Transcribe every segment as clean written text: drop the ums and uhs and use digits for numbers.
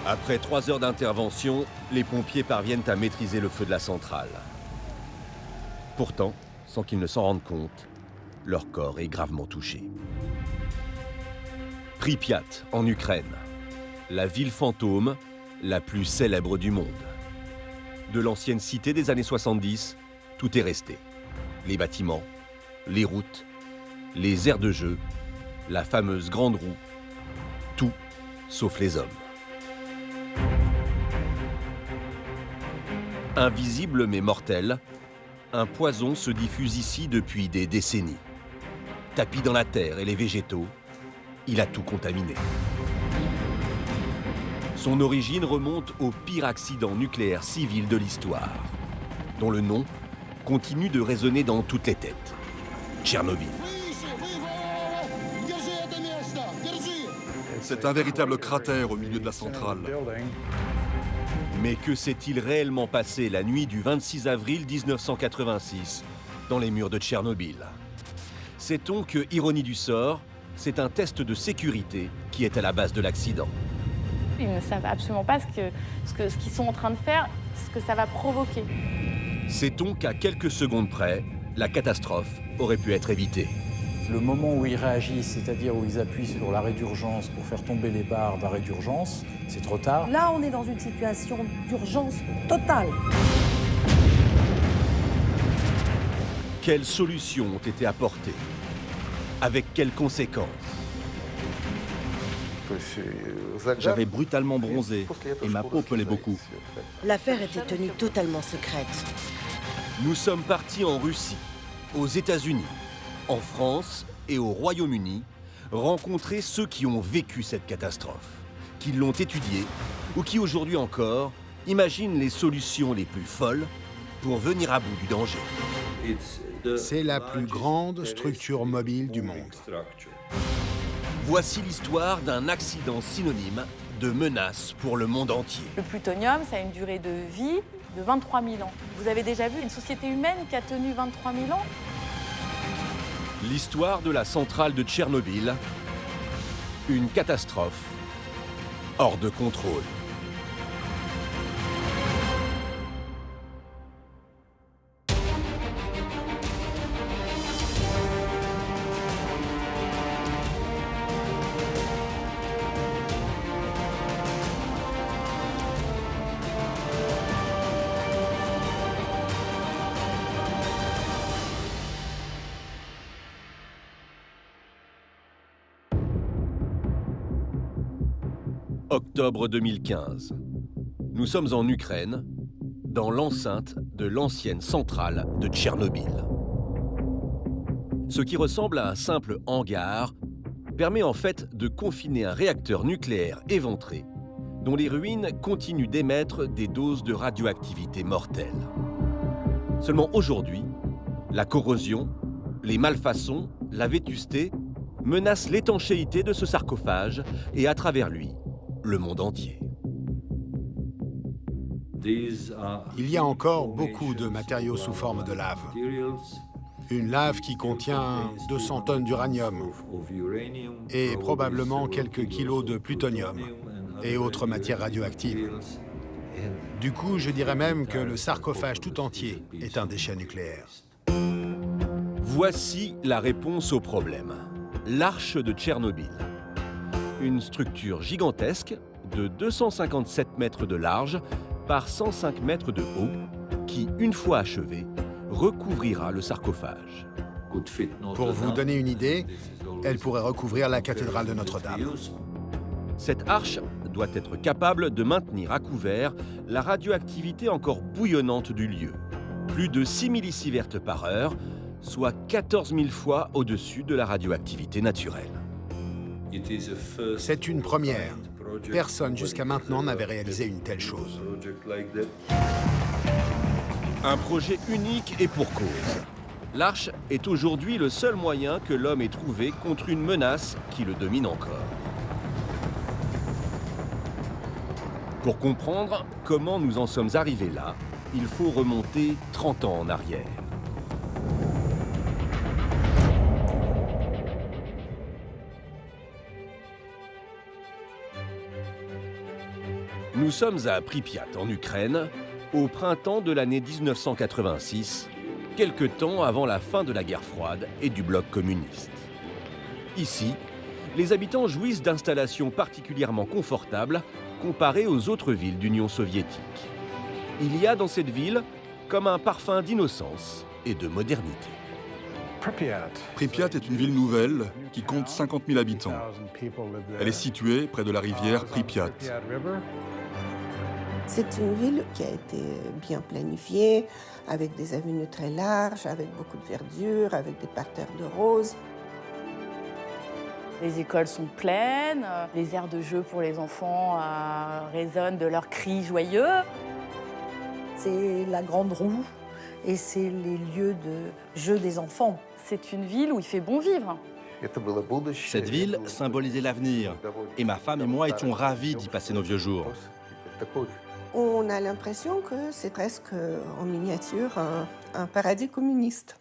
Après 3 heures d'intervention, les pompiers parviennent à maîtriser le feu de la centrale. Pourtant, sans qu'ils ne s'en rendent compte, leur corps est gravement touché. Pripyat, en Ukraine, la ville fantôme la plus célèbre du monde. De l'ancienne cité des années 70, tout est resté. Les bâtiments, les routes, les aires de jeu, la fameuse grande roue, tout sauf les hommes. Invisible mais mortel, un poison se diffuse ici depuis des décennies. Tapi dans la terre et les végétaux, il a tout contaminé. Son origine remonte au pire accident nucléaire civil de l'histoire, dont le nom continue de résonner dans toutes les têtes. Tchernobyl. C'est un véritable cratère au milieu de la centrale. Mais que s'est-il réellement passé la nuit du 26 avril 1986 dans les murs de Tchernobyl? Sait-on que, ironie du sort, c'est un test de sécurité qui est à la base de l'accident? Ils ne savent absolument pas ce qu'ils sont en train de faire, ce que ça va provoquer. Sait-on qu'à quelques secondes près, la catastrophe aurait pu être évitée? Le moment où ils réagissent, c'est-à-dire où ils appuient sur l'arrêt d'urgence pour faire tomber les barres d'arrêt d'urgence, c'est trop tard. Là, on est dans une situation d'urgence totale. Quelles solutions ont été apportées? Avec quelles conséquences? J'avais brutalement bronzé et ma peau pelait beaucoup. L'affaire était tenue totalement secrète. Nous sommes partis en Russie, aux États-Unis, en France et au Royaume-Uni, rencontrer ceux qui ont vécu cette catastrophe, qui l'ont étudiée ou qui aujourd'hui encore imaginent les solutions les plus folles pour venir à bout du danger. C'est la plus grande structure mobile du monde. Voici l'histoire d'un accident synonyme de menace pour le monde entier. Le plutonium, ça a une durée de vie de 23 000 ans. Vous avez déjà vu une société humaine qui a tenu 23 000 ans? L'histoire de la centrale de Tchernobyl, une catastrophe hors de contrôle. Octobre 2015. Nous sommes en Ukraine, dans l'enceinte de l'ancienne centrale de Tchernobyl. Ce qui ressemble à un simple hangar permet en fait de confiner un réacteur nucléaire éventré dont les ruines continuent d'émettre des doses de radioactivité mortelle. Seulement aujourd'hui, la corrosion, les malfaçons, la vétusté menacent l'étanchéité de ce sarcophage et à travers lui, le monde entier. Il y a encore beaucoup de matériaux sous forme de lave. Une lave qui contient 200 tonnes d'uranium et probablement quelques kilos de plutonium et autres matières radioactives. Du coup, je dirais même que le sarcophage tout entier est un déchet nucléaire. Voici la réponse au problème. L'arche de Tchernobyl. Une structure gigantesque de 257 mètres de large par 105 mètres de haut qui, une fois achevée, recouvrira le sarcophage. Pour vous donner une idée, elle pourrait recouvrir la cathédrale de Notre-Dame. Cette arche doit être capable de maintenir à couvert la radioactivité encore bouillonnante du lieu. Plus de 6 millisieverts par heure, soit 14 000 fois au-dessus de la radioactivité naturelle. C'est une première. Personne jusqu'à maintenant n'avait réalisé une telle chose. Un projet unique et pour cause. L'arche est aujourd'hui le seul moyen que l'homme ait trouvé contre une menace qui le domine encore. Pour comprendre comment nous en sommes arrivés là, il faut remonter 30 ans en arrière. Nous sommes à Pripyat, en Ukraine, au printemps de l'année 1986, quelque temps avant la fin de la guerre froide et du bloc communiste. Ici, les habitants jouissent d'installations particulièrement confortables comparées aux autres villes d'Union soviétique. Il y a dans cette ville comme un parfum d'innocence et de modernité. Pripyat est une ville nouvelle qui compte 50 000 habitants. Elle est située près de la rivière Pripyat. C'est une ville qui a été bien planifiée, avec des avenues très larges, avec beaucoup de verdure, avec des parterres de roses. Les écoles sont pleines, les aires de jeu pour les enfants résonnent de leurs cris joyeux. C'est la grande roue et c'est les lieux de jeu des enfants. C'est une ville où il fait bon vivre. Cette ville symbolisait l'avenir. Et ma femme et moi étions ravis d'y passer nos vieux jours. On a l'impression que c'est presque en miniature un paradis communiste.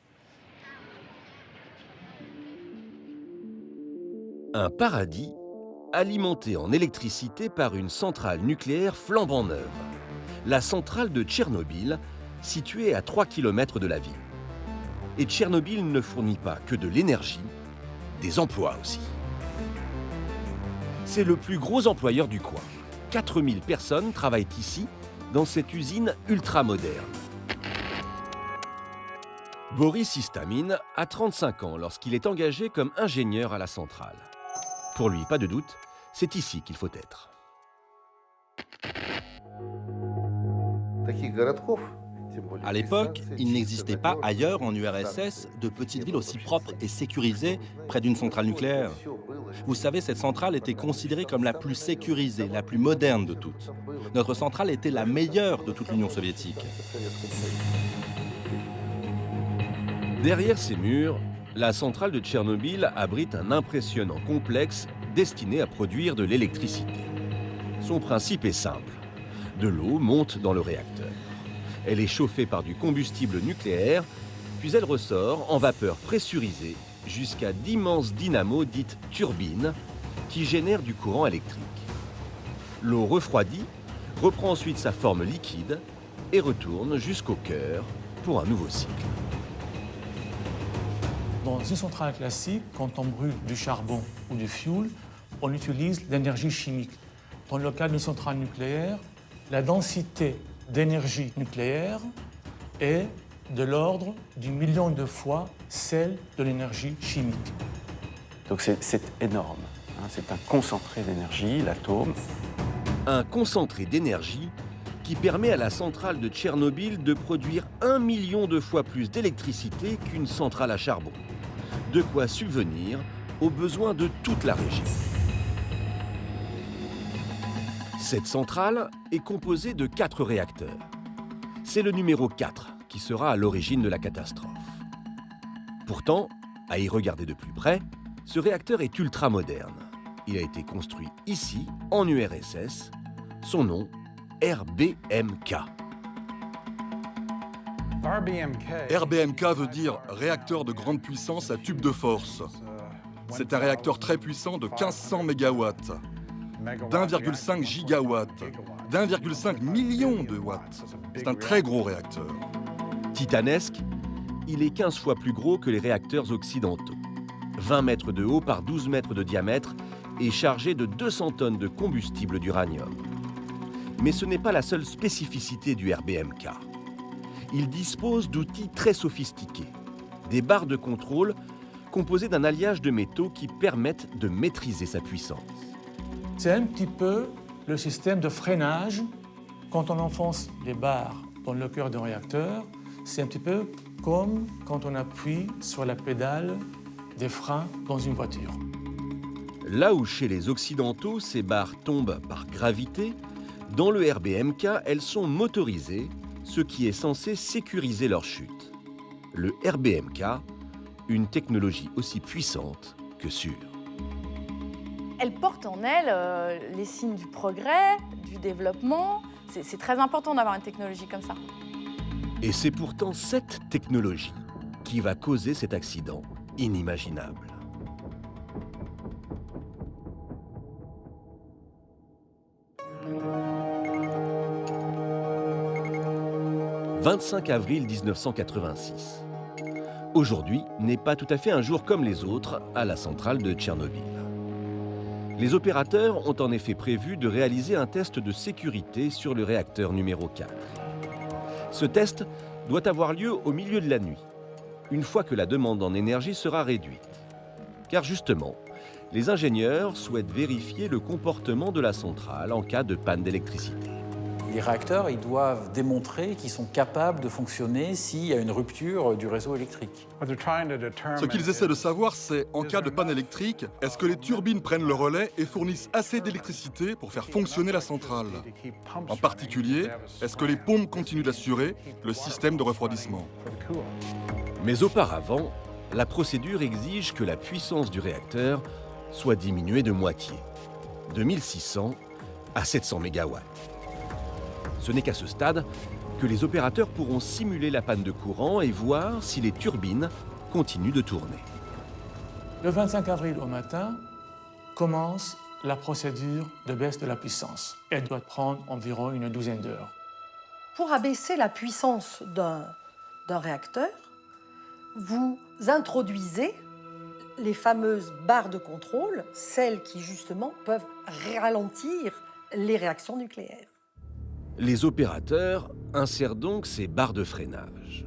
Un paradis alimenté en électricité par une centrale nucléaire flambant neuve, la centrale de Tchernobyl, située à 3 km de la ville. Et Tchernobyl ne fournit pas que de l'énergie, des emplois aussi. C'est le plus gros employeur du coin. 4000 personnes travaillent ici, dans cette usine ultra-moderne. Boris Istamin a 35 ans lorsqu'il est engagé comme ingénieur à la centrale. Pour lui, pas de doute, c'est ici qu'il faut être. À l'époque, il n'existait pas ailleurs en URSS de petites villes aussi propres et sécurisées près d'une centrale nucléaire. Vous savez, cette centrale était considérée comme la plus sécurisée, la plus moderne de toutes. Notre centrale était la meilleure de toute l'Union soviétique. Derrière ces murs, la centrale de Tchernobyl abrite un impressionnant complexe destiné à produire de l'électricité. Son principe est simple. De l'eau monte dans le réacteur. Elle est chauffée par du combustible nucléaire, puis elle ressort en vapeur pressurisée jusqu'à d'immenses dynamos dites turbines qui génèrent du courant électrique. L'eau refroidie reprend ensuite sa forme liquide et retourne jusqu'au cœur pour un nouveau cycle. Dans une centrale classique, quand on brûle du charbon ou du fioul, on utilise l'énergie chimique. Dans le cas d'une centrale nucléaire, la densité d'énergie nucléaire est de l'ordre du million de fois celle de l'énergie chimique. Donc c'est énorme, hein. C'est un concentré d'énergie, l'atome. Un concentré d'énergie qui permet à la centrale de Tchernobyl de produire 1 million de fois plus d'électricité qu'une centrale à charbon. De quoi subvenir aux besoins de toute la région. Cette centrale est composée de 4 réacteurs. C'est le numéro 4 qui sera à l'origine de la catastrophe. Pourtant, à y regarder de plus près, ce réacteur est ultra moderne. Il a été construit ici, en URSS. Son nom, RBMK. RBMK veut dire réacteur de grande puissance à tube de force. C'est un réacteur très puissant de 1500 MW, d'1,5 gigawatt, d'1,5 million de watts. C'est un très gros réacteur. Titanesque, il est 15 fois plus gros que les réacteurs occidentaux. 20 mètres de haut par 12 mètres de diamètre et chargé de 200 tonnes de combustible d'uranium. Mais ce n'est pas la seule spécificité du RBMK. Il dispose d'outils très sophistiqués, des barres de contrôle composées d'un alliage de métaux qui permettent de maîtriser sa puissance. C'est un petit peu le système de freinage. Quand on enfonce les barres dans le cœur d'un réacteur, c'est un petit peu comme quand on appuie sur la pédale des freins dans une voiture. Là où chez les Occidentaux, ces barres tombent par gravité, dans le RBMK, elles sont motorisées, ce qui est censé sécuriser leur chute. Le RBMK, une technologie aussi puissante que sûre. Elle porte en elle les signes du progrès, du développement. C'est très important d'avoir une technologie comme ça. Et c'est pourtant cette technologie qui va causer cet accident inimaginable. 25 avril 1986. Aujourd'hui n'est pas tout à fait un jour comme les autres à la centrale de Tchernobyl. Les opérateurs ont en effet prévu de réaliser un test de sécurité sur le réacteur numéro 4. Ce test doit avoir lieu au milieu de la nuit, une fois que la demande en énergie sera réduite. Car justement, les ingénieurs souhaitent vérifier le comportement de la centrale en cas de panne d'électricité. Les réacteurs, ils doivent démontrer qu'ils sont capables de fonctionner s'il y a une rupture du réseau électrique. Ce qu'ils essaient de savoir, c'est, en cas de panne électrique, est-ce que les turbines prennent le relais et fournissent assez d'électricité pour faire fonctionner la centrale? En particulier, est-ce que les pompes continuent d'assurer le système de refroidissement? Mais auparavant, la procédure exige que la puissance du réacteur soit diminuée de moitié, de 1600 à 700 MW. Ce n'est qu'à ce stade que les opérateurs pourront simuler la panne de courant et voir si les turbines continuent de tourner. Le 25 avril au matin commence la procédure de baisse de la puissance. Elle doit prendre environ une douzaine d'heures. Pour abaisser la puissance d'un réacteur, vous introduisez les fameuses barres de contrôle, celles qui justement peuvent ralentir les réactions nucléaires. Les opérateurs insèrent donc ces barres de freinage.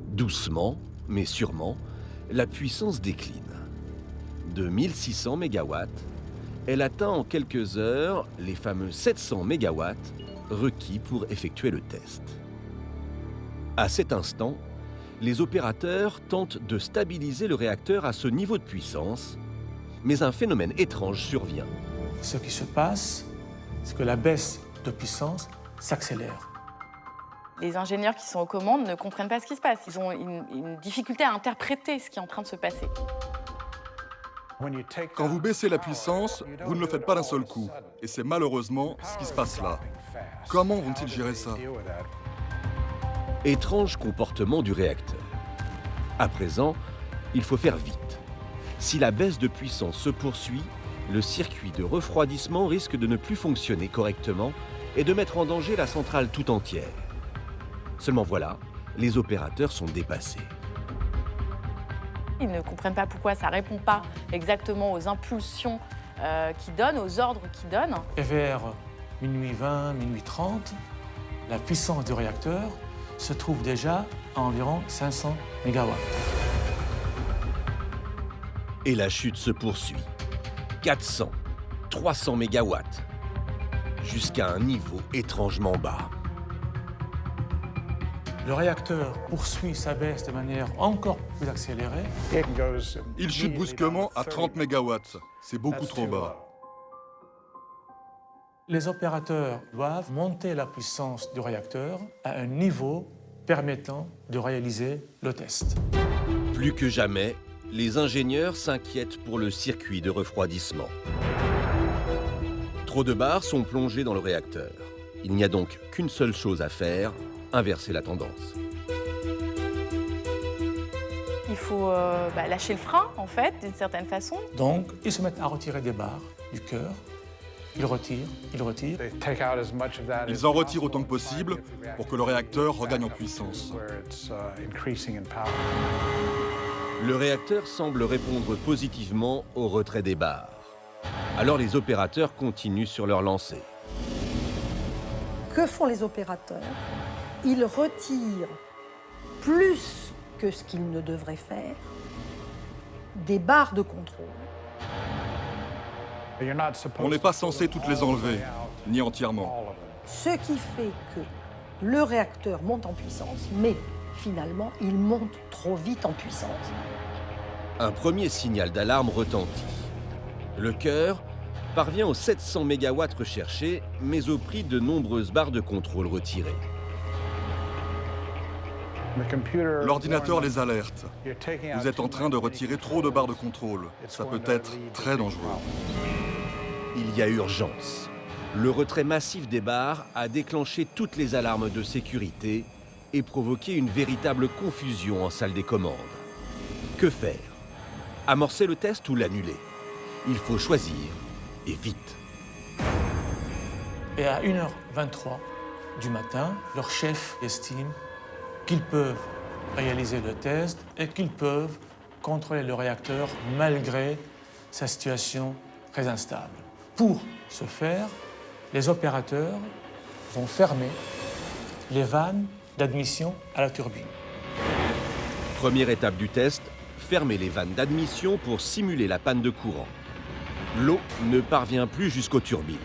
Doucement, mais sûrement, la puissance décline. De 1600 MW, elle atteint en quelques heures les fameux 700 MW requis pour effectuer le test. À cet instant, les opérateurs tentent de stabiliser le réacteur à ce niveau de puissance, mais un phénomène étrange survient. Ce qui se passe, c'est que la baisse de puissance s'accélère. Les ingénieurs qui sont aux commandes ne comprennent pas ce qui se passe. Ils ont une difficulté à interpréter ce qui est en train de se passer. Quand vous baissez la puissance, vous ne le faites pas d'un seul coup. Et c'est malheureusement ce qui se passe là. Comment vont-ils gérer ça? Étrange comportement du réacteur. À présent, il faut faire vite. Si la baisse de puissance se poursuit, le circuit de refroidissement risque de ne plus fonctionner correctement et de mettre en danger la centrale tout entière. Seulement voilà, les opérateurs sont dépassés. Ils ne comprennent pas pourquoi ça ne répond pas exactement aux impulsions qu'ils donnent, aux ordres qu'ils donnent. Et vers minuit 20, minuit 30, la puissance du réacteur se trouve déjà à environ 500 MW. Et la chute se poursuit. 400, 300 MW, jusqu'à un niveau étrangement bas. Le réacteur poursuit sa baisse de manière encore plus accélérée. Il chute brusquement à 30 MW. C'est beaucoup trop bas. Les opérateurs doivent monter la puissance du réacteur à un niveau permettant de réaliser le test. Plus que jamais, les ingénieurs s'inquiètent pour le circuit de refroidissement. Trop de barres sont plongées dans le réacteur. Il n'y a donc qu'une seule chose à faire, inverser la tendance. Il faut lâcher le frein, en fait, d'une certaine façon. Donc, ils se mettent à retirer des barres du cœur. Ils retirent, ils retirent. Ils en retirent autant que possible pour que le réacteur regagne en puissance. Le réacteur semble répondre positivement au retrait des barres. Alors les opérateurs continuent sur leur lancée. Que font les opérateurs? Ils retirent plus que ce qu'ils ne devraient faire des barres de contrôle. On n'est pas censé toutes les enlever, ni entièrement. Ce qui fait que le réacteur monte en puissance, mais finalement, il monte trop vite en puissance. Un premier signal d'alarme retentit. Le cœur parvient aux 700 MW recherchés, mais au prix de nombreuses barres de contrôle retirées. L'ordinateur les alerte. Vous êtes en train de retirer trop de barres de contrôle. Ça peut être très dangereux. Il y a urgence. Le retrait massif des barres a déclenché toutes les alarmes de sécurité et provoqué une véritable confusion en salle des commandes. Que faire? Amorcer le test ou l'annuler? Il faut choisir, et vite. Et à 1h23, du matin, leur chef estime qu'ils peuvent réaliser le test et qu'ils peuvent contrôler le réacteur malgré sa situation très instable. Pour ce faire, les opérateurs vont fermer les vannes d'admission à la turbine. Première étape du test, fermer les vannes d'admission pour simuler la panne de courant. L'eau ne parvient plus jusqu'aux turbines.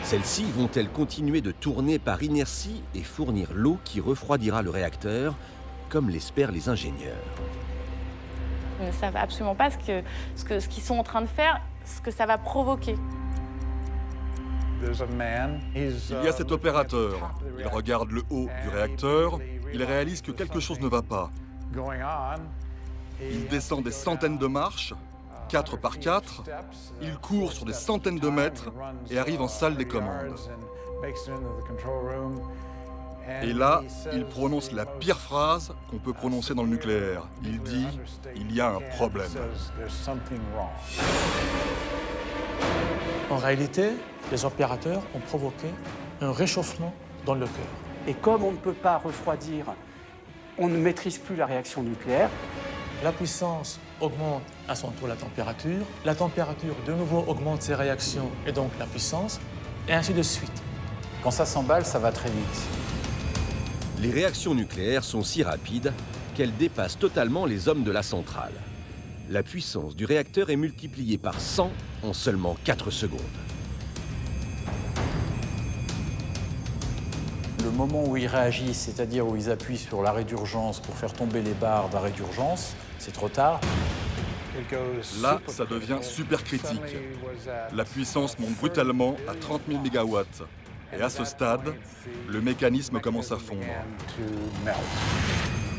Celles-ci vont-elles continuer de tourner par inertie et fournir l'eau qui refroidira le réacteur, comme l'espèrent les ingénieurs? Ils ne savent absolument pas ce qu'ils sont en train de faire, ce que ça va provoquer. Il y a cet opérateur. Il regarde le haut du réacteur. Il réalise que quelque chose ne va pas. Il descend des centaines de marches, 4 par 4. Il court sur des centaines de mètres et arrive en salle des commandes. Et là, il prononce la pire phrase qu'on peut prononcer dans le nucléaire. Il dit « il y a un problème ». En réalité, les opérateurs ont provoqué un réchauffement dans le cœur. Et comme on ne peut pas refroidir, on ne maîtrise plus la réaction nucléaire. La puissance augmente à son tour la température de nouveau augmente ses réactions et donc la puissance, et ainsi de suite. Quand ça s'emballe, ça va très vite. Les réactions nucléaires sont si rapides qu'elles dépassent totalement les hommes de la centrale. La puissance du réacteur est multipliée par 100 en seulement 4 secondes. Le moment où ils réagissent, c'est-à-dire où ils appuient sur l'arrêt d'urgence pour faire tomber les barres d'arrêt d'urgence, c'est trop tard. Là, ça devient super critique. La puissance monte brutalement à 30 000 MW. Et à ce stade, le mécanisme commence à fondre.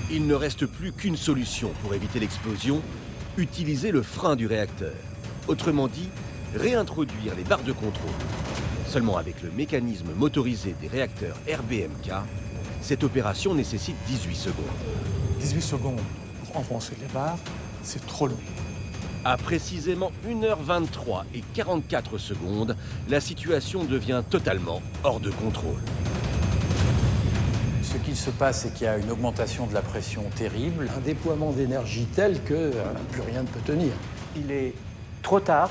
Il ne reste plus qu'une solution pour éviter l'explosion, utiliser le frein du réacteur. Autrement dit, réintroduire les barres de contrôle. Seulement avec le mécanisme motorisé des réacteurs RBMK, cette opération nécessite 18 secondes. 18 secondes pour enfoncer les barres, c'est trop long. À précisément 1h23 et 44 secondes, la situation devient totalement hors de contrôle. Ce qu'il se passe, c'est qu'il y a une augmentation de la pression terrible. Un déploiement d'énergie tel que plus rien ne peut tenir. Il est trop tard,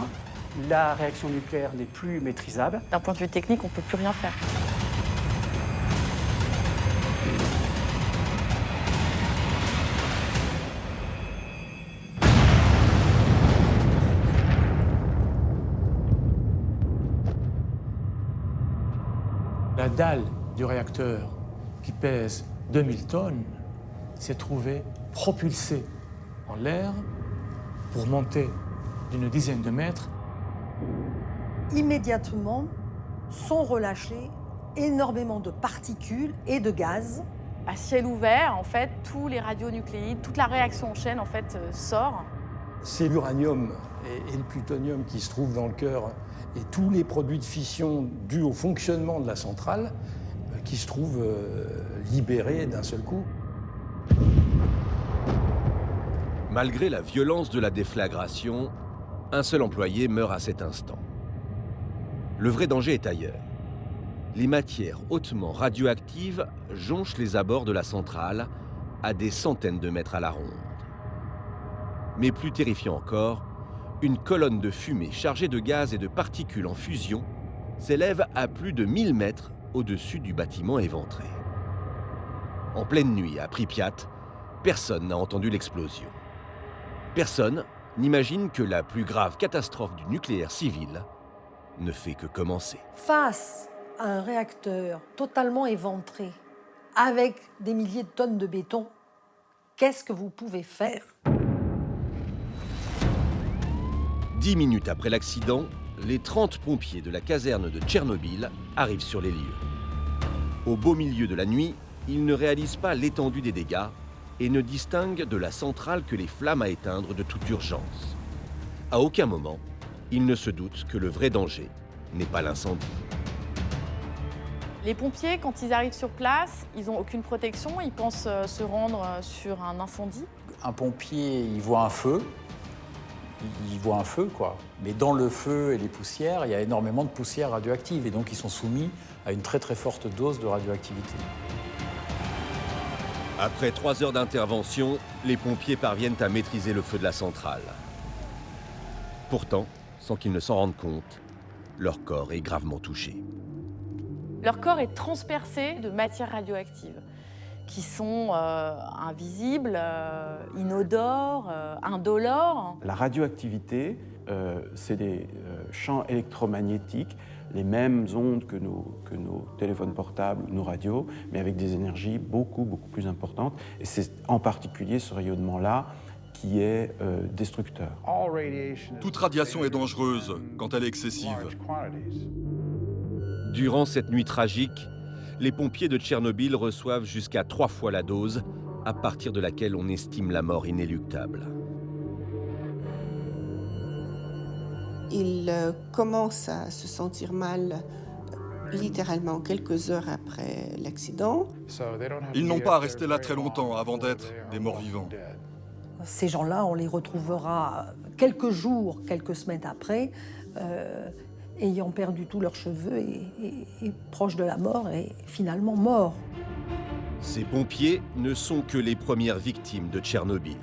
la réaction nucléaire n'est plus maîtrisable. D'un point de vue technique, on ne peut plus rien faire. La dalle du réacteur, qui pèse 2000 tonnes, s'est trouvée propulsée en l'air pour monter d'une dizaine de mètres. Immédiatement sont relâchés énormément de particules et de gaz. À ciel ouvert, en fait, tous les radionucléides, toute la réaction en chaîne, en fait, sort. C'est l'uranium et le plutonium qui se trouvent dans le cœur et tous les produits de fission dus au fonctionnement de la centrale qui se trouvent libérés d'un seul coup. Malgré la violence de la déflagration, un seul employé meurt à cet instant. Le vrai danger est ailleurs. Les matières hautement radioactives jonchent les abords de la centrale à des centaines de mètres à la ronde. Mais plus terrifiant encore, une colonne de fumée chargée de gaz et de particules en fusion s'élève à plus de 1000 mètres au-dessus du bâtiment éventré. En pleine nuit à Pripyat, personne n'a entendu l'explosion. Personne n'imagine que la plus grave catastrophe du nucléaire civil ne fait que commencer. Face à un réacteur totalement éventré, avec des milliers de tonnes de béton, qu'est-ce que vous pouvez faire ? 10 minutes après l'accident, les 30 pompiers de la caserne de Tchernobyl arrivent sur les lieux. Au beau milieu de la nuit, ils ne réalisent pas l'étendue des dégâts et ne distinguent de la centrale que les flammes à éteindre de toute urgence. À aucun moment, ils ne se doutent que le vrai danger n'est pas l'incendie. Les pompiers, quand ils arrivent sur place, ils n'ont aucune protection, ils pensent se rendre sur un incendie. Un pompier, il voit un feu, Ils voient un feu, quoi. Mais dans le feu et les poussières, il y a énormément de poussières radioactives. Et donc, ils sont soumis à une très très forte dose de radioactivité. Après 3 heures d'intervention, les pompiers parviennent à maîtriser le feu de la centrale. Pourtant, sans qu'ils ne s'en rendent compte, leur corps est gravement touché. Leur corps est transpercé de matières radioactives qui sont invisibles, inodores, indolores. La radioactivité, c'est des champs électromagnétiques, les mêmes ondes que nos téléphones portables, nos radios, mais avec des énergies beaucoup plus importantes. Et c'est en particulier ce rayonnement-là qui est destructeur. Toute radiation est dangereuse quand elle est excessive. Durant cette nuit tragique, les pompiers de Tchernobyl reçoivent jusqu'à 3 fois la dose, à partir de laquelle on estime la mort inéluctable. Ils commencent à se sentir mal littéralement quelques heures après l'accident. Ils n'ont pas à rester là très longtemps avant d'être des morts vivants. Ces gens-là, on les retrouvera quelques jours, quelques semaines après, ayant perdu tous leurs cheveux et proches de la mort et finalement morts. Ces pompiers ne sont que les premières victimes de Tchernobyl.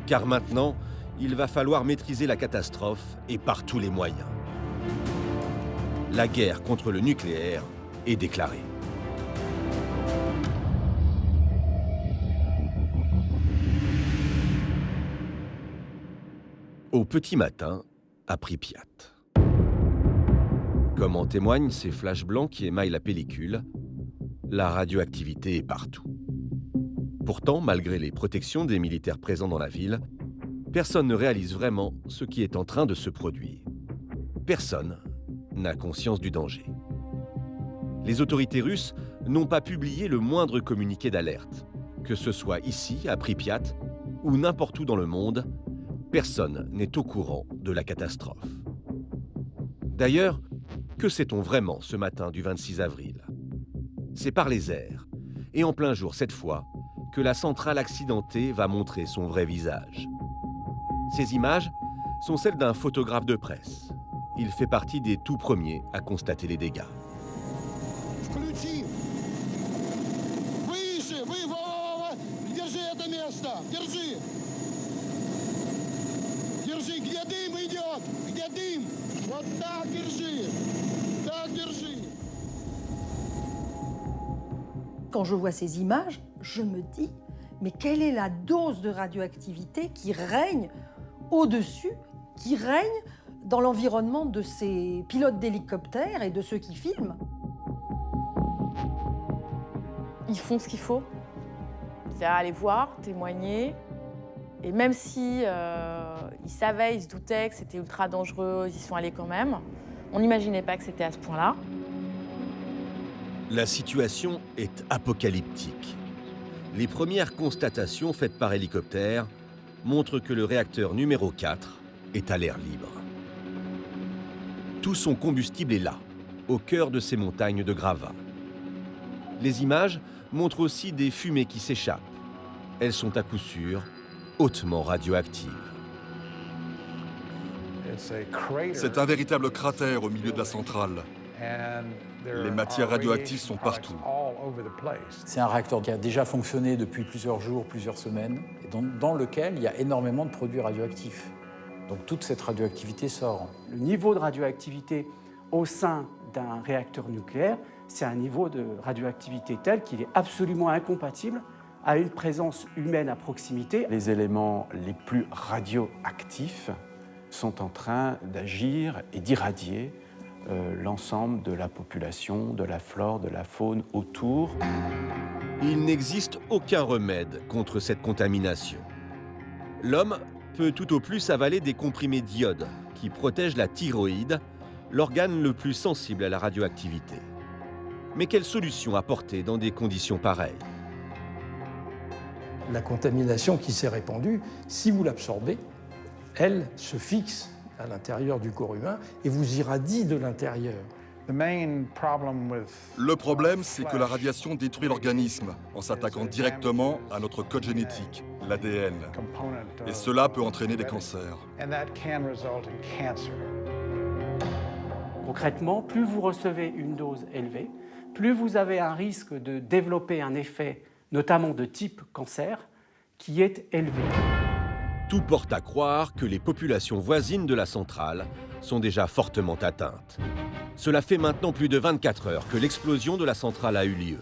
Car maintenant, il va falloir maîtriser la catastrophe et par tous les moyens. La guerre contre le nucléaire est déclarée. Au petit matin, à Pripyat. Comme en témoignent ces flashs blancs qui émaillent la pellicule, la radioactivité est partout. Pourtant, malgré les protections des militaires présents dans la ville, personne ne réalise vraiment ce qui est en train de se produire. Personne n'a conscience du danger. Les autorités russes n'ont pas publié le moindre communiqué d'alerte. Que ce soit ici, à Pripyat, ou n'importe où dans le monde, personne n'est au courant de la catastrophe. D'ailleurs, que sait-on vraiment ce matin du 26 avril? C'est par les airs, et en plein jour cette fois, que la centrale accidentée va montrer son vrai visage. Ces images sont celles d'un photographe de presse. Il fait partie des tout premiers à constater les dégâts. Quand je vois ces images, je me dis, mais quelle est la dose de radioactivité qui règne au-dessus, qui règne dans l'environnement de ces pilotes d'hélicoptères et de ceux qui filment? Ils font ce qu'il faut, c'est-à-dire aller voir, témoigner. Et même si ils savaient, ils se doutaient que c'était ultra dangereux, ils y sont allés quand même. On n'imaginait pas que c'était à ce point-là. La situation est apocalyptique. Les premières constatations faites par hélicoptère montrent que le réacteur numéro 4 est à l'air libre. Tout son combustible est là, au cœur de ces montagnes de gravats. Les images montrent aussi des fumées qui s'échappent. Elles sont à coup sûr hautement radioactives. C'est un véritable cratère au milieu de la centrale. Les matières radioactives sont partout. C'est un réacteur qui a déjà fonctionné depuis plusieurs jours, plusieurs semaines, et dans lequel il y a énormément de produits radioactifs. Donc toute cette radioactivité sort. Le niveau de radioactivité au sein d'un réacteur nucléaire, c'est un niveau de radioactivité tel qu'il est absolument incompatible à une présence humaine à proximité. Les éléments les plus radioactifs sont en train d'agir et d'irradier l'ensemble de la population, de la flore, de la faune autour. Il n'existe aucun remède contre cette contamination. L'homme peut tout au plus avaler des comprimés d'iode qui protègent la thyroïde, l'organe le plus sensible à la radioactivité. Mais quelle solution apporter dans des conditions pareilles? La contamination qui s'est répandue, si vous l'absorbez, elle se fixe à l'intérieur du corps humain et vous irradie de l'intérieur. Le problème, c'est que la radiation détruit l'organisme en s'attaquant directement à notre code génétique, l'ADN. Et cela peut entraîner des cancers. Concrètement, plus vous recevez une dose élevée, plus vous avez un risque de développer un effet, notamment de type cancer, qui est élevé. Tout porte à croire que les populations voisines de la centrale sont déjà fortement atteintes. Cela fait maintenant plus de 24 heures que l'explosion de la centrale a eu lieu.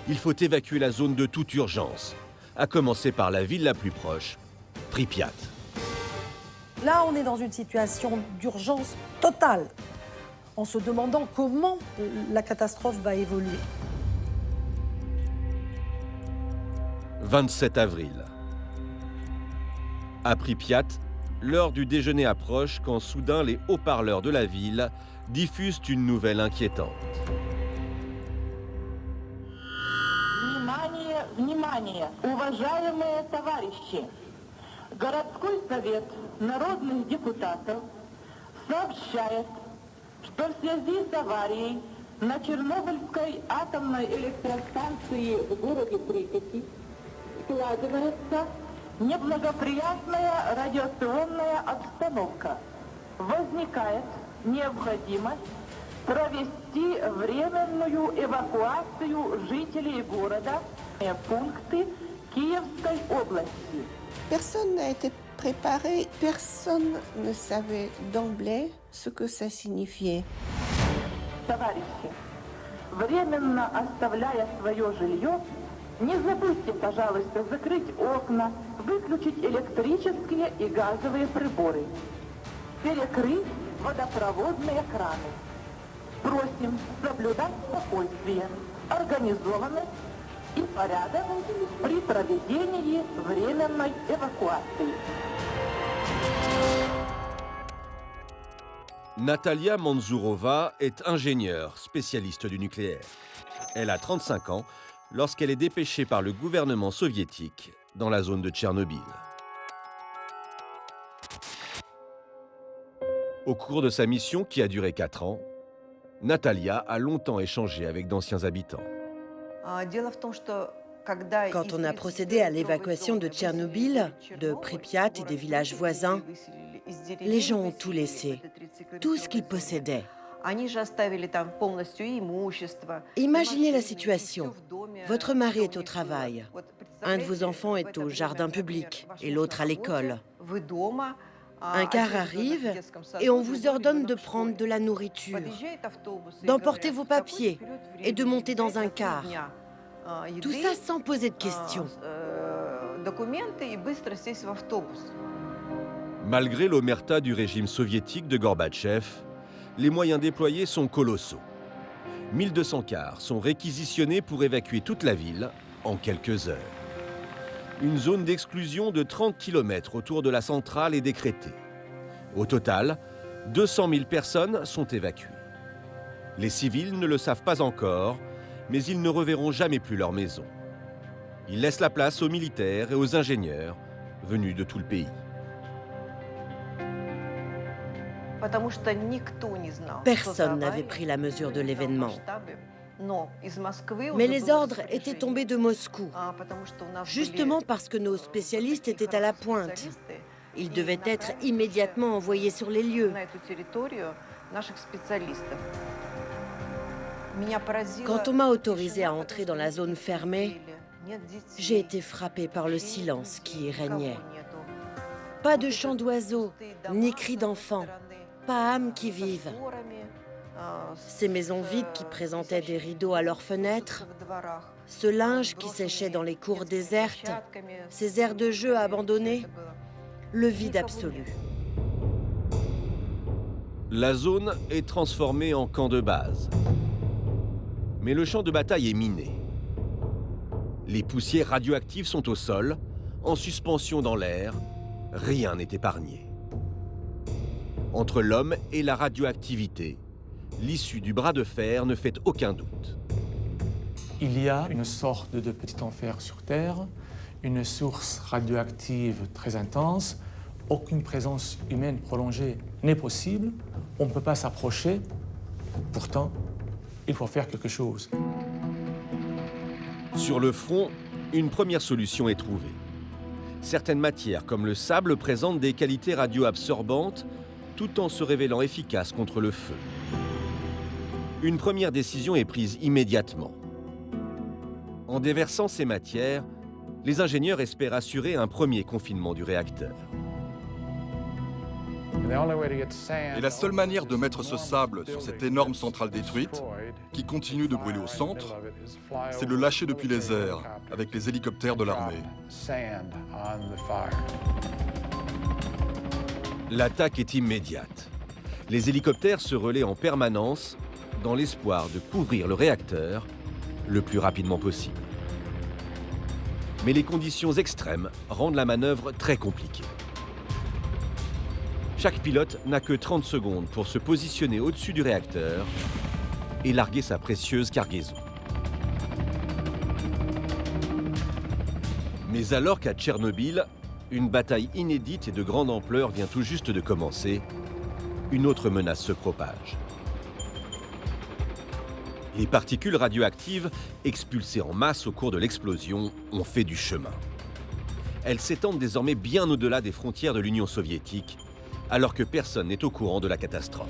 Il faut évacuer la zone de toute urgence, à commencer par la ville la plus proche, Pripyat. Là, on est dans une situation d'urgence totale, en se demandant comment la catastrophe va évoluer. 27 avril. À Pripyat, l'heure du déjeuner approche quand soudain les haut-parleurs de la ville diffusent une nouvelle inquiétante. Внимание, внимание, уважаемые товарищи! Городской совет народных депутатов сообщает, что в связи с аварией на Чернобыльской атомной электростанции в городе Припяти складывается неблагоприятная радиационная обстановка. Возникает необходимость провести временную эвакуацию жителей города в пункты Киевской области. Personne n'a été préparé, personne ne savait d'emblée ce que ça signifiait. Товарищи, временно оставляя свое жилье, не забудьте, пожалуйста, закрыть окна, выключить электрические и газовые приборы, перекрыть водопроводные краны. Просим соблюдать спокойствие, организованность и порядок при проведении временной эвакуации. Natalia Manzurova est ingénieure, spécialiste du nucléaire. Elle a 35 ans lorsqu'elle est dépêchée par le gouvernement soviétique dans la zone de Tchernobyl. Au cours de sa mission, qui a duré 4 ans, Natalia a longtemps échangé avec d'anciens habitants. Quand on a procédé à l'évacuation de Tchernobyl, de Pripyat et des villages voisins, les gens ont tout laissé, tout ce qu'ils possédaient. Imaginez la situation. Votre mari est au travail, un de vos enfants est au jardin public et l'autre à l'école. Un car arrive et on vous ordonne de prendre de la nourriture, d'emporter vos papiers et de monter dans un car. Tout ça sans poser de questions. Malgré l'omerta du régime soviétique de Gorbatchev, les moyens déployés sont colossaux. 1200 cars sont réquisitionnés pour évacuer toute la ville en quelques heures. Une zone d'exclusion de 30 km autour de la centrale est décrétée. Au total, 200 000 personnes sont évacuées. Les civils ne le savent pas encore, mais ils ne reverront jamais plus leur maison. Ils laissent la place aux militaires et aux ingénieurs venus de tout le pays. Personne n'avait pris la mesure de l'événement. Mais les ordres étaient tombés de Moscou, justement parce que nos spécialistes étaient à la pointe. Ils devaient être immédiatement envoyés sur les lieux. Quand on m'a autorisé à entrer dans la zone fermée, j'ai été frappée par le silence qui y régnait. Pas de chant d'oiseaux, ni cris d'enfants, pas âme qui vive. Ces maisons vides qui présentaient des rideaux à leurs fenêtres, ce linge qui séchait dans les cours désertes, ces aires de jeu abandonnées, le vide absolu. La zone est transformée en camp de base. Mais le champ de bataille est miné. Les poussières radioactives sont au sol, en suspension dans l'air, rien n'est épargné. Entre l'homme et la radioactivité, l'issue du bras de fer ne fait aucun doute. Il y a une sorte de petit enfer sur Terre, une source radioactive très intense, aucune présence humaine prolongée n'est possible, on ne peut pas s'approcher, pourtant il faut faire quelque chose. Sur le front, une première solution est trouvée. Certaines matières, comme le sable, présentent des qualités radioabsorbantes tout en se révélant efficaces contre le feu. Une première décision est prise immédiatement. En déversant ces matières, les ingénieurs espèrent assurer un premier confinement du réacteur. Et la seule manière de mettre ce sable sur cette énorme centrale détruite, qui continue de brûler au centre, c'est de le lâcher depuis les airs, avec les hélicoptères de l'armée. L'attaque est immédiate. Les hélicoptères se relaient en permanence dans l'espoir de couvrir le réacteur le plus rapidement possible. Mais les conditions extrêmes rendent la manœuvre très compliquée. Chaque pilote n'a que 30 secondes pour se positionner au-dessus du réacteur et larguer sa précieuse cargaison. Mais alors qu'à Tchernobyl, une bataille inédite et de grande ampleur vient tout juste de commencer, une autre menace se propage. Les particules radioactives, expulsées en masse au cours de l'explosion, ont fait du chemin. Elles s'étendent désormais bien au-delà des frontières de l'Union soviétique, alors que personne n'est au courant de la catastrophe.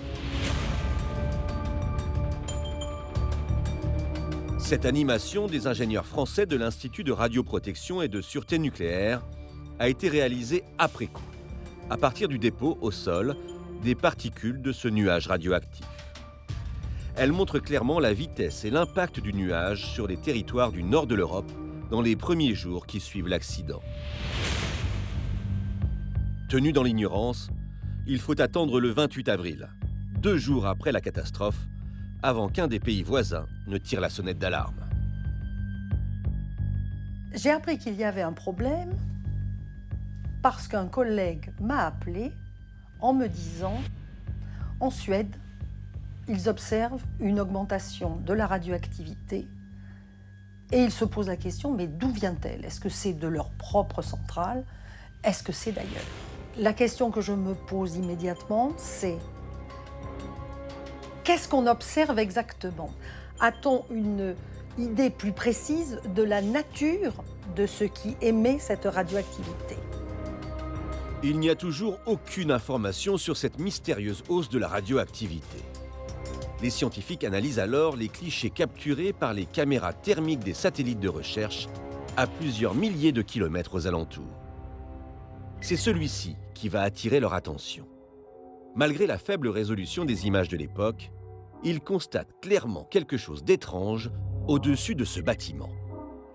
Cette animation des ingénieurs français de l'Institut de radioprotection et de sûreté nucléaire a été réalisée après coup, à partir du dépôt au sol des particules de ce nuage radioactif. Elle montre clairement la vitesse et l'impact du nuage sur les territoires du nord de l'Europe dans les premiers jours qui suivent l'accident. Tenus dans l'ignorance, il faut attendre le 28 avril, 2 jours après la catastrophe, avant qu'un des pays voisins ne tire la sonnette d'alarme. J'ai appris qu'il y avait un problème parce qu'un collègue m'a appelé en me disant « En Suède, ils observent une augmentation de la radioactivité et ils se posent la question, mais d'où vient-elle? Est-ce que c'est de leur propre centrale? Est-ce que c'est d'ailleurs ?» La question que je me pose immédiatement, c'est qu'est-ce qu'on observe exactement? A-t-on une idée plus précise de la nature de ce qui émet cette radioactivité? Il n'y a toujours aucune information sur cette mystérieuse hausse de la radioactivité. Les scientifiques analysent alors les clichés capturés par les caméras thermiques des satellites de recherche à plusieurs milliers de kilomètres aux alentours. C'est celui-ci qui va attirer leur attention. Malgré la faible résolution des images de l'époque, ils constatent clairement quelque chose d'étrange au-dessus de ce bâtiment,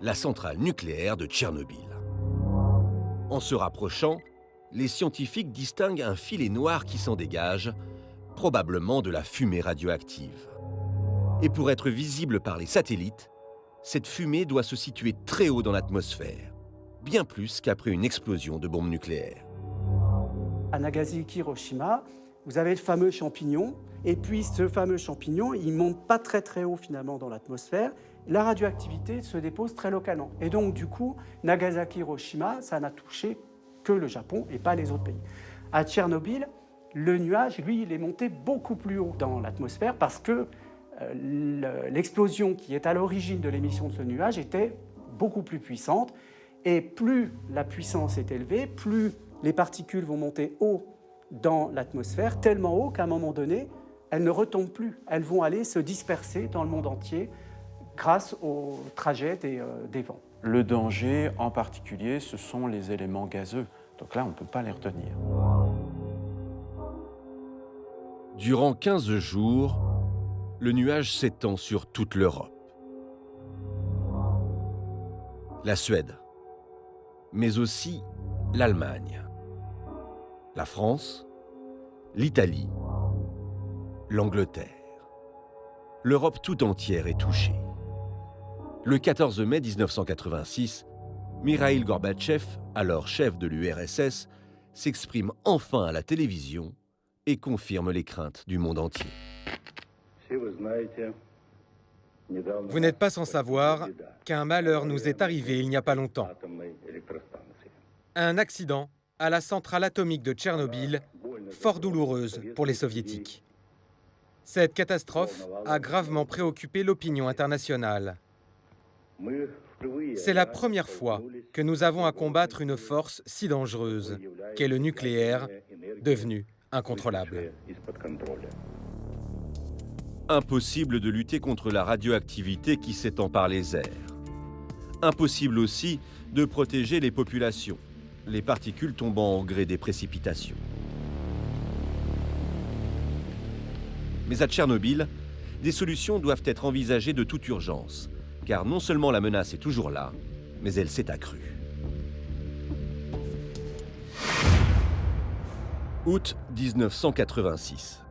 la centrale nucléaire de Tchernobyl. En se rapprochant, les scientifiques distinguent un filet noir qui s'en dégage, probablement de la fumée radioactive. Et pour être visible par les satellites, cette fumée doit se situer très haut dans l'atmosphère, bien plus qu'après une explosion de bombes nucléaires. À Nagasaki, Hiroshima, vous avez le fameux champignon, et puis ce fameux champignon, il ne monte pas très haut finalement dans l'atmosphère. La radioactivité se dépose très localement. Et donc du coup, Nagasaki, Hiroshima, ça n'a touché que le Japon et pas les autres pays. À Tchernobyl, le nuage, lui, il est monté beaucoup plus haut dans l'atmosphère parce que l'explosion qui est à l'origine de l'émission de ce nuage était beaucoup plus puissante. Et plus la puissance est élevée, plus les particules vont monter haut dans l'atmosphère, tellement haut qu'à un moment donné, elles ne retombent plus. Elles vont aller se disperser dans le monde entier grâce au trajet des vents. Le danger, en particulier, ce sont les éléments gazeux. Donc là, on ne peut pas les retenir. Durant 15 jours, le nuage s'étend sur toute l'Europe. La Suède, mais aussi l'Allemagne, la France, l'Italie, l'Angleterre. L'Europe tout entière est touchée. Le 14 mai 1986, Mikhaïl Gorbatchev, alors chef de l'URSS, s'exprime enfin à la télévision et confirme les craintes du monde entier. Vous n'êtes pas sans savoir qu'un malheur nous est arrivé il n'y a pas longtemps. Un accident à la centrale atomique de Tchernobyl, fort douloureuse pour les soviétiques. Cette catastrophe a gravement préoccupé l'opinion internationale. C'est la première fois que nous avons à combattre une force si dangereuse qu'est le nucléaire, devenu incontrôlable. Impossible de lutter contre la radioactivité qui s'étend par les airs. Impossible aussi de protéger les populations, les particules tombant au gré des précipitations. Mais à Tchernobyl, des solutions doivent être envisagées de toute urgence, car non seulement la menace est toujours là, mais elle s'est accrue. Août 1986.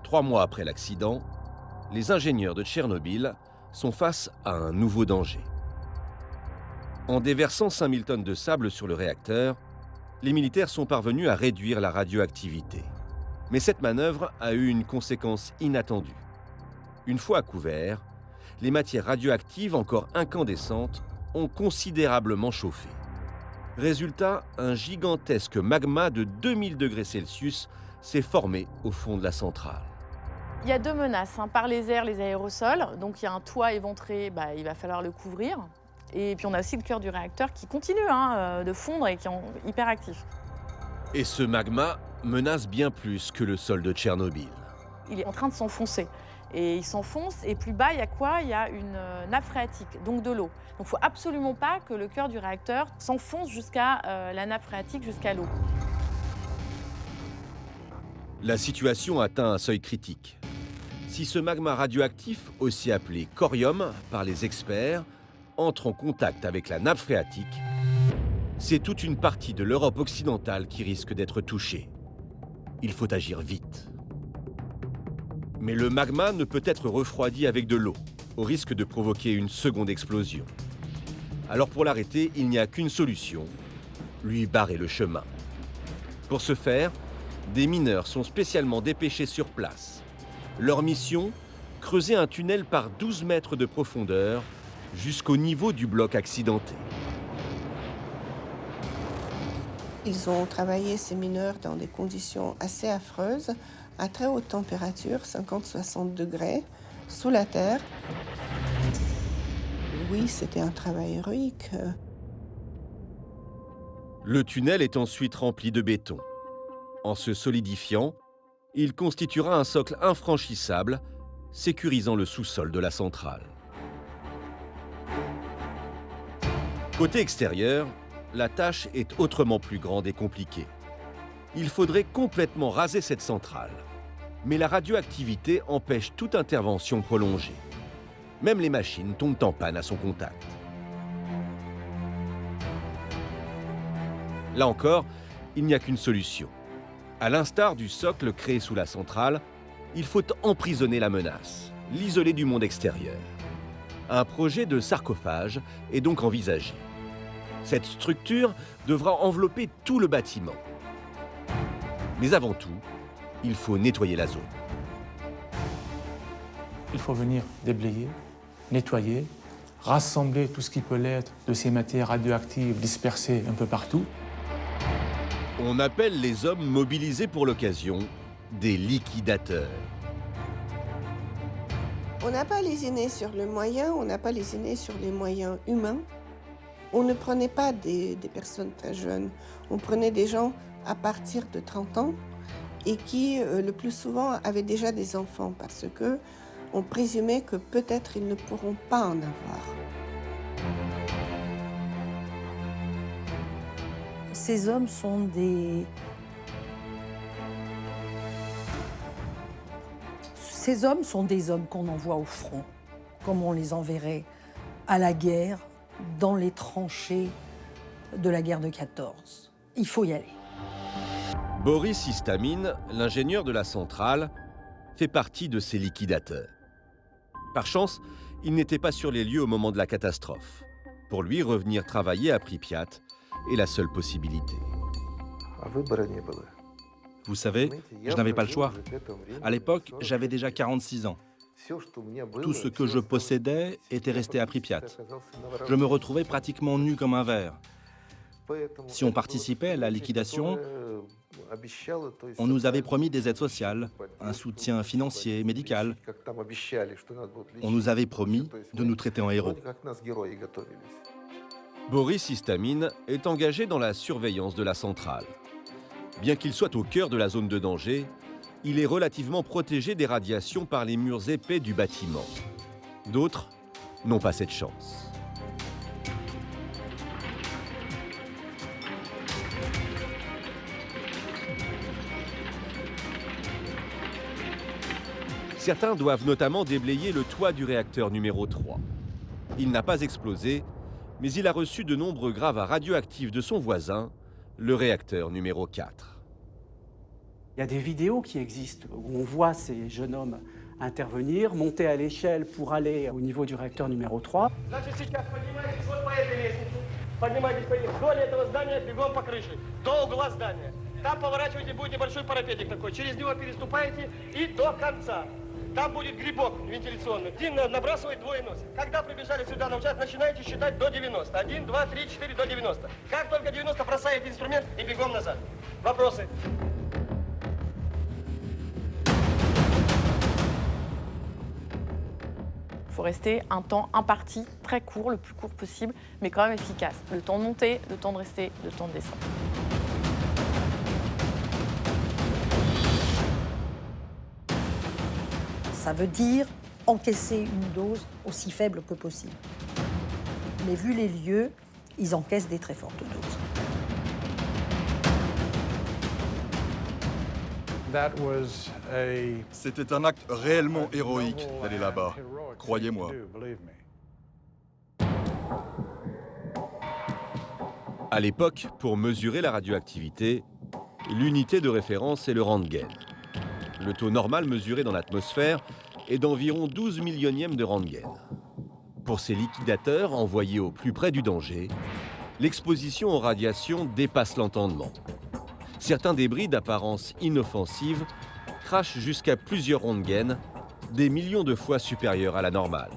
3 mois après l'accident, les ingénieurs de Tchernobyl sont face à un nouveau danger. En déversant 5000 tonnes de sable sur le réacteur, les militaires sont parvenus à réduire la radioactivité. Mais cette manœuvre a eu une conséquence inattendue. Une fois à couvert, les matières radioactives encore incandescentes ont considérablement chauffé. Résultat, un gigantesque magma de 2000 degrés Celsius s'est formé au fond de la centrale. Il y a 2 menaces, par les airs, les aérosols. Donc il y a un toit éventré, il va falloir le couvrir. Et puis on a aussi le cœur du réacteur qui continue de fondre et qui est hyper actif. Et ce magma menace bien plus que le sol de Tchernobyl. Il est en train de s'enfoncer. Et il s'enfonce, et plus bas, il y a quoi? Il y a une nappe phréatique, donc de l'eau. Donc il ne faut absolument pas que le cœur du réacteur s'enfonce jusqu'à la nappe phréatique, jusqu'à l'eau. La situation atteint un seuil critique. Si ce magma radioactif, aussi appelé corium par les experts, entre en contact avec la nappe phréatique, c'est toute une partie de l'Europe occidentale qui risque d'être touchée. Il faut agir vite. Mais le magma ne peut être refroidi avec de l'eau, au risque de provoquer une seconde explosion. Alors pour l'arrêter, il n'y a qu'une solution, lui barrer le chemin. Pour ce faire, des mineurs sont spécialement dépêchés sur place. Leur mission, creuser un tunnel par 12 mètres de profondeur jusqu'au niveau du bloc accidenté. Ils ont travaillé, ces mineurs, dans des conditions assez affreuses, à très haute température, 50-60 degrés, sous la terre. Oui, c'était un travail héroïque. Le tunnel est ensuite rempli de béton. En se solidifiant, il constituera un socle infranchissable, sécurisant le sous-sol de la centrale. Côté extérieur, la tâche est autrement plus grande et compliquée. Il faudrait complètement raser cette centrale. Mais la radioactivité empêche toute intervention prolongée. Même les machines tombent en panne à son contact. Là encore, il n'y a qu'une solution. À l'instar du socle créé sous la centrale, il faut emprisonner la menace, l'isoler du monde extérieur. Un projet de sarcophage est donc envisagé. Cette structure devra envelopper tout le bâtiment. Mais avant tout, il faut nettoyer la zone. Il faut venir déblayer, nettoyer, rassembler tout ce qui peut l'être de ces matières radioactives dispersées un peu partout. On appelle les hommes mobilisés pour l'occasion des liquidateurs. On n'a pas lésiné sur le moyen, on n'a pas lésiné sur les moyens humains. On ne prenait pas des personnes très jeunes, on prenait des gens à partir de 30 ans et qui, le plus souvent, avaient déjà des enfants parce que on présumait que peut-être ils ne pourront pas en avoir. Ces hommes sont des... Ces hommes sont des hommes qu'on envoie au front, comme on les enverrait à la guerre, dans les tranchées de la guerre de 14. Il faut y aller. Boris Istamine, l'ingénieur de la centrale, fait partie de ces liquidateurs. Par chance, il n'était pas sur les lieux au moment de la catastrophe. Pour lui, revenir travailler à Pripyat est la seule possibilité. Vous savez, je n'avais pas le choix. À l'époque, j'avais déjà 46 ans. Tout ce que je possédais était resté à Pripyat. Je me retrouvais pratiquement nu comme un verre. Si on participait à la liquidation, On nous avait promis des aides sociales, un soutien financier, médical. On nous avait promis de nous traiter en héros. Boris Istamine est engagé dans la surveillance de la centrale. Bien qu'il soit au cœur de la zone de danger, il est relativement protégé des radiations par les murs épais du bâtiment. D'autres n'ont pas cette chance. Certains doivent notamment déblayer le toit du réacteur numéro 3. Il n'a pas explosé, mais il a reçu de nombreux gravats radioactifs de son voisin, le réacteur numéro 4. Il y a des vidéos qui existent où on voit ces jeunes hommes intervenir, monter à l'échelle pour aller au niveau du réacteur numéro 3. Там будет грибок вентиляционный. Один набрасывает, двое носят. Когда прибежали сюда на участок, начинаете считать до 90. 1, 2, 3, 4, до 90. Как только 90, бросаете инструмент и бегом назад. Вопросы? Il faut rester un temps imparti, très court, le plus court possible, mais quand même efficace. Le temps de monter, le temps de rester, le temps de descendre. Ça veut dire encaisser une dose aussi faible que possible. Mais vu les lieux, ils encaissent des très fortes doses. C'était un acte réellement héroïque d'aller là-bas, croyez-moi. À l'époque, pour mesurer la radioactivité, l'unité de référence est le Röntgen. Le taux normal mesuré dans l'atmosphère est d'environ 12 millionièmes de Röntgen. Pour ces liquidateurs envoyés au plus près du danger, l'exposition aux radiations dépasse l'entendement. Certains débris d'apparence inoffensive crachent jusqu'à plusieurs Röntgen, des millions de fois supérieurs à la normale.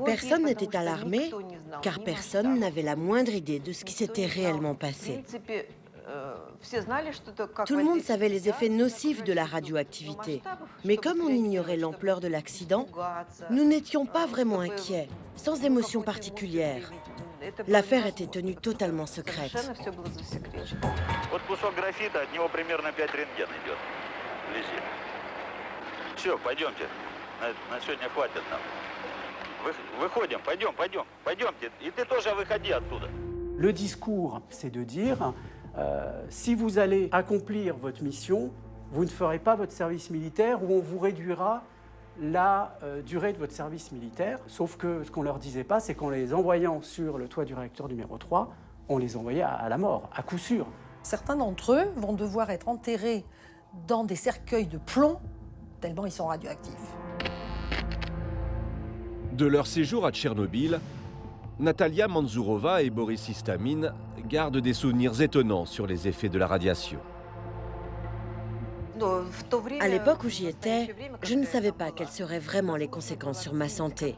Personne n'était alarmé, car personne n'avait la moindre idée de ce qui s'était réellement passé. Tout le monde savait les effets nocifs de la radioactivité, mais comme on ignorait l'ampleur de l'accident, nous n'étions pas vraiment inquiets, sans émotion particulière. L'affaire était tenue totalement secrète. Le discours, c'est de dire, si vous allez accomplir votre mission, vous ne ferez pas votre service militaire ou on vous réduira la durée de votre service militaire. Sauf que ce qu'on ne leur disait pas, c'est qu'en les envoyant sur le toit du réacteur numéro 3, on les envoyait à la mort, à coup sûr. Certains d'entre eux vont devoir être enterrés dans des cercueils de plomb, tellement ils sont radioactifs. De leur séjour à Tchernobyl, Natalia Manzourova et Boris Istamine gardent des souvenirs étonnants sur les effets de la radiation. À l'époque où j'y étais, je ne savais pas quelles seraient vraiment les conséquences sur ma santé.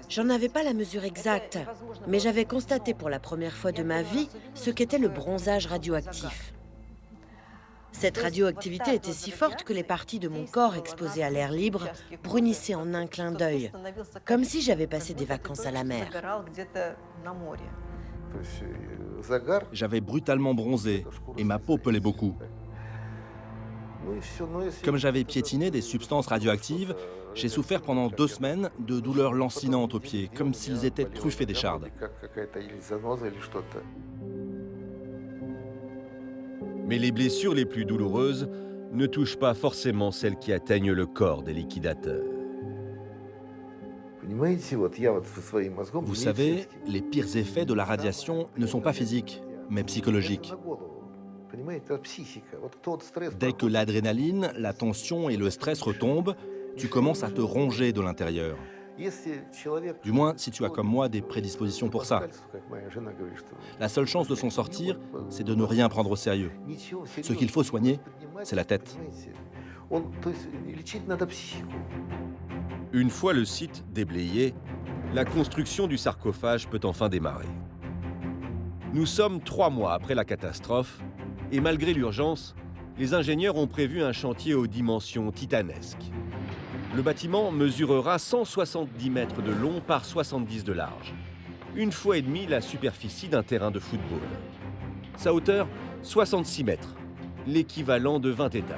J'en avais pas la mesure exacte, mais j'avais constaté pour la première fois de ma vie ce qu'était le bronzage radioactif. Cette radioactivité était si forte que les parties de mon corps exposées à l'air libre brunissaient en un clin d'œil, comme si j'avais passé des vacances à la mer. J'avais brutalement bronzé et ma peau pelait beaucoup. Comme j'avais piétiné des substances radioactives, j'ai souffert pendant 2 semaines de douleurs lancinantes aux pieds, comme s'ils étaient truffés d'échardes. Mais les blessures les plus douloureuses ne touchent pas forcément celles qui atteignent le corps des liquidateurs. Vous savez, les pires effets de la radiation ne sont pas physiques, mais psychologiques. Dès que l'adrénaline, la tension et le stress retombent, tu commences à te ronger de l'intérieur. Du moins, si tu as comme moi des prédispositions pour ça. La seule chance de s'en sortir, c'est de ne rien prendre au sérieux. Ce qu'il faut soigner, c'est la tête. Une fois le site déblayé, la construction du sarcophage peut enfin démarrer. Nous sommes 3 mois après la catastrophe et malgré l'urgence, les ingénieurs ont prévu un chantier aux dimensions titanesques. Le bâtiment mesurera 170 mètres de long par 70 de large, 1,5 fois la superficie d'un terrain de football. Sa hauteur, 66 mètres, l'équivalent de 20 étages.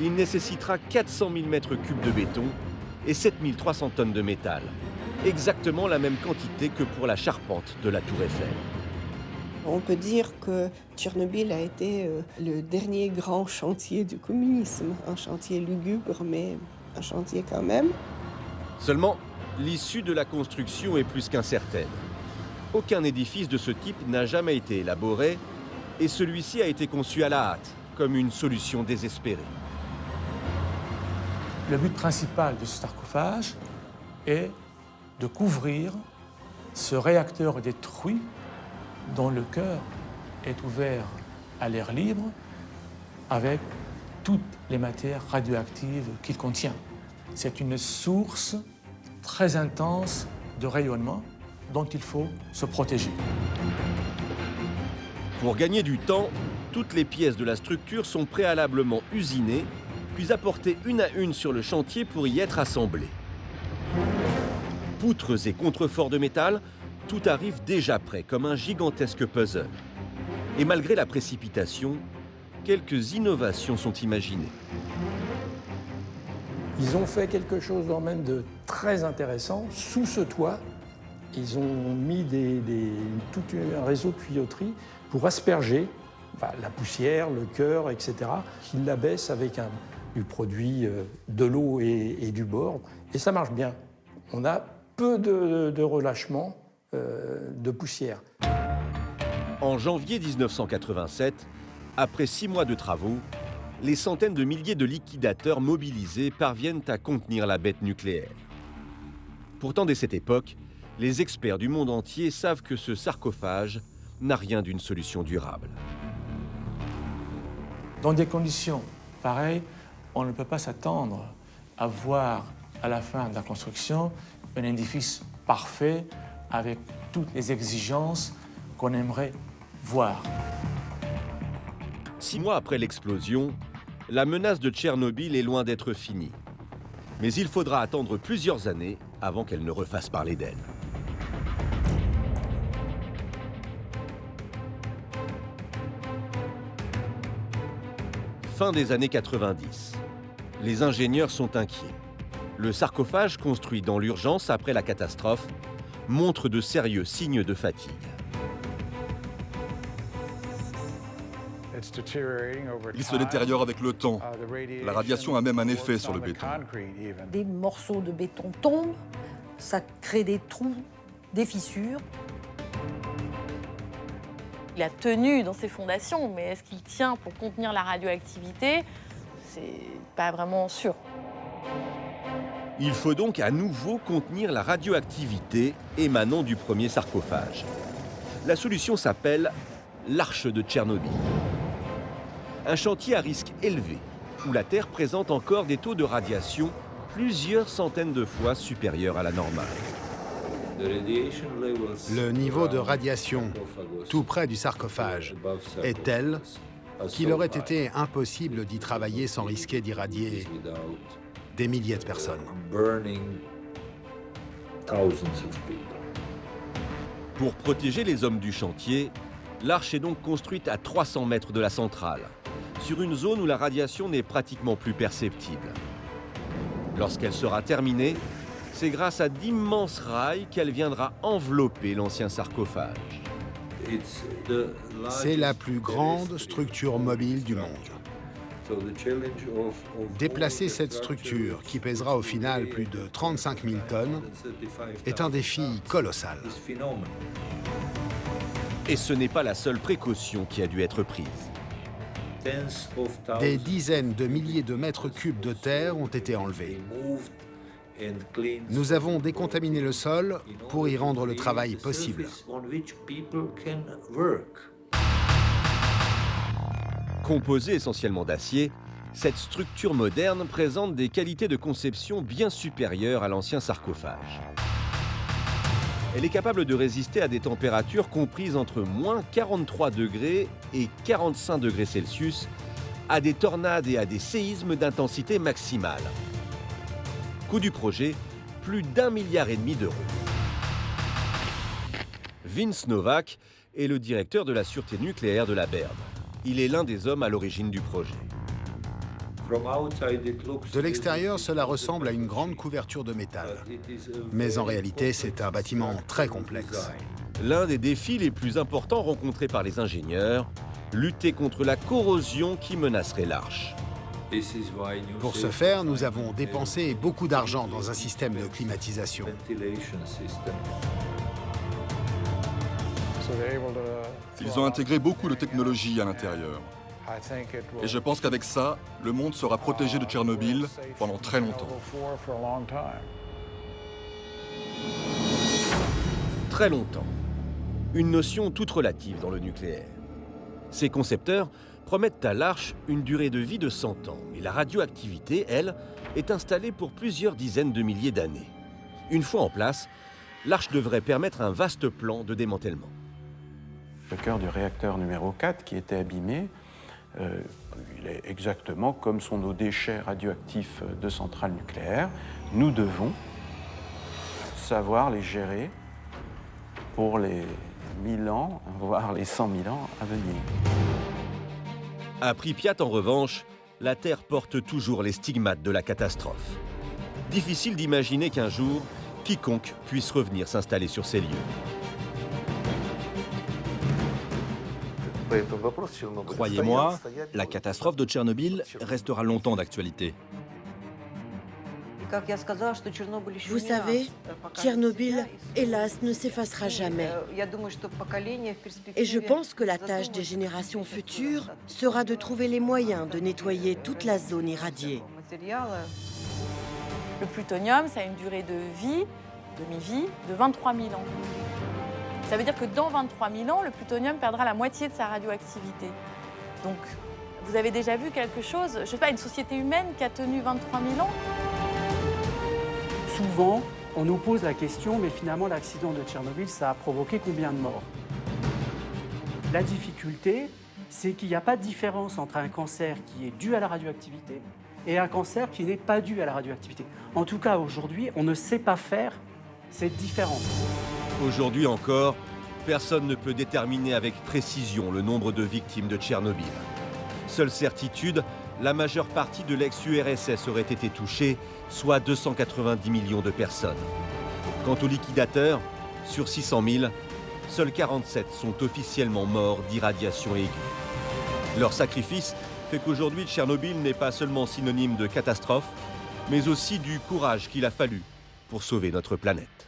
Il nécessitera 400 000 mètres cubes de béton et 7 300 tonnes de métal, exactement la même quantité que pour la charpente de la Tour Eiffel. On peut dire que Tchernobyl a été le dernier grand chantier du communisme. Un chantier lugubre, mais un chantier quand même. Seulement, l'issue de la construction est plus qu'incertaine. Aucun édifice de ce type n'a jamais été élaboré et celui-ci a été conçu à la hâte, comme une solution désespérée. Le but principal de ce sarcophage est de couvrir ce réacteur détruit dont le cœur est ouvert à l'air libre avec toutes les matières radioactives qu'il contient. C'est une source très intense de rayonnement dont il faut se protéger. Pour gagner du temps, toutes les pièces de la structure sont préalablement usinées, puis apportées une à une sur le chantier pour y être assemblées. Poutres et contreforts de métal, tout arrive déjà prêt, comme un gigantesque puzzle. Et malgré la précipitation, quelques innovations sont imaginées. Ils ont fait quelque chose même de très intéressant. Sous ce toit, ils ont mis tout un réseau de tuyauterie pour asperger la poussière, le cœur, etc. Ils l'abaissent avec du produit de l'eau et du bord. Et ça marche bien. On a peu de relâchement de poussière. En janvier 1987, après 6 mois de travaux, les centaines de milliers de liquidateurs mobilisés parviennent à contenir la bête nucléaire. Pourtant, dès cette époque, les experts du monde entier savent que ce sarcophage n'a rien d'une solution durable. Dans des conditions pareilles, on ne peut pas s'attendre à voir à la fin de la construction un édifice parfait avec toutes les exigences qu'on aimerait voir. 6 mois après l'explosion, la menace de Tchernobyl est loin d'être finie. Mais il faudra attendre plusieurs années avant qu'elle ne refasse parler d'elle. Fin des années 90. Les ingénieurs sont inquiets. Le sarcophage construit dans l'urgence après la catastrophe montre de sérieux signes de fatigue. Il se détériore avec le temps. La radiation a même un effet sur le béton. Des morceaux de béton tombent, ça crée des trous, des fissures. Il a tenu dans ses fondations, mais est-ce qu'il tient pour contenir la radioactivité? C'est pas vraiment sûr. Il faut donc à nouveau contenir la radioactivité émanant du premier sarcophage. La solution s'appelle l'Arche de Tchernobyl. Un chantier à risque élevé, où la Terre présente encore des taux de radiation plusieurs centaines de fois supérieurs à la normale. Le niveau de radiation tout près du sarcophage est tel qu'il aurait été impossible d'y travailler sans risquer d'irradier des milliers de personnes. Pour protéger les hommes du chantier, l'arche est donc construite à 300 mètres de la centrale, sur une zone où la radiation n'est pratiquement plus perceptible. Lorsqu'elle sera terminée, c'est grâce à d'immenses rails qu'elle viendra envelopper l'ancien sarcophage. C'est la plus grande structure mobile du monde. Déplacer cette structure, qui pèsera au final plus de 35 000 tonnes, est un défi colossal. Et ce n'est pas la seule précaution qui a dû être prise. Des dizaines de milliers de mètres cubes de terre ont été enlevés. Nous avons décontaminé le sol pour y rendre le travail possible. Composée essentiellement d'acier, cette structure moderne présente des qualités de conception bien supérieures à l'ancien sarcophage. Elle est capable de résister à des températures comprises entre moins 43 degrés et 45 degrés Celsius, à des tornades et à des séismes d'intensité maximale. Coût du projet, plus d'1,5 milliard d'euros. Vince Novak est le directeur de la sûreté nucléaire de la BERD. Il est l'un des hommes à l'origine du projet. De l'extérieur, cela ressemble à une grande couverture de métal. Mais en réalité, c'est un bâtiment très complexe. L'un des défis les plus importants rencontrés par les ingénieurs, lutter contre la corrosion qui menacerait l'arche. Pour ce faire, nous avons dépensé beaucoup d'argent dans un système de climatisation. Ils ont intégré beaucoup de technologies à l'intérieur. Et je pense qu'avec ça, le monde sera protégé de Tchernobyl pendant très longtemps. Très longtemps. Une notion toute relative dans le nucléaire. Ses concepteurs promettent à l'arche une durée de vie de 100 ans, mais la radioactivité, elle, est installée pour plusieurs dizaines de milliers d'années. Une fois en place, l'arche devrait permettre un vaste plan de démantèlement. Le cœur du réacteur numéro 4 qui était abîmé, il est exactement comme sont nos déchets radioactifs de centrales nucléaires. Nous devons savoir les gérer pour les 1000 ans, voire les 100 000 ans à venir. À Pripyat, en revanche, la Terre porte toujours les stigmates de la catastrophe. Difficile d'imaginer qu'un jour, quiconque puisse revenir s'installer sur ces lieux. Croyez-moi, la catastrophe de Tchernobyl restera longtemps d'actualité. Vous savez, Tchernobyl, hélas, ne s'effacera jamais. Et je pense que la tâche des générations futures sera de trouver les moyens de nettoyer toute la zone irradiée. Le plutonium, ça a une durée de vie, demi-vie, de 23 000 ans. Ça veut dire que dans 23 000 ans, le plutonium perdra la moitié de sa radioactivité. Donc, vous avez déjà vu quelque chose, je ne sais pas, une société humaine qui a tenu 23 000 ans? Souvent, on nous pose la question, mais finalement, l'accident de Tchernobyl, ça a provoqué combien de morts? La difficulté, c'est qu'il n'y a pas de différence entre un cancer qui est dû à la radioactivité et un cancer qui n'est pas dû à la radioactivité. En tout cas, aujourd'hui, on ne sait pas faire cette différence. Aujourd'hui encore, personne ne peut déterminer avec précision le nombre de victimes de Tchernobyl. Seule certitude, la majeure partie de l'ex-URSS aurait été touchée, soit 290 millions de personnes. Quant aux liquidateurs, sur 600 000, seuls 47 sont officiellement morts d'irradiation aiguë. Leur sacrifice fait qu'aujourd'hui Tchernobyl n'est pas seulement synonyme de catastrophe, mais aussi du courage qu'il a fallu pour sauver notre planète.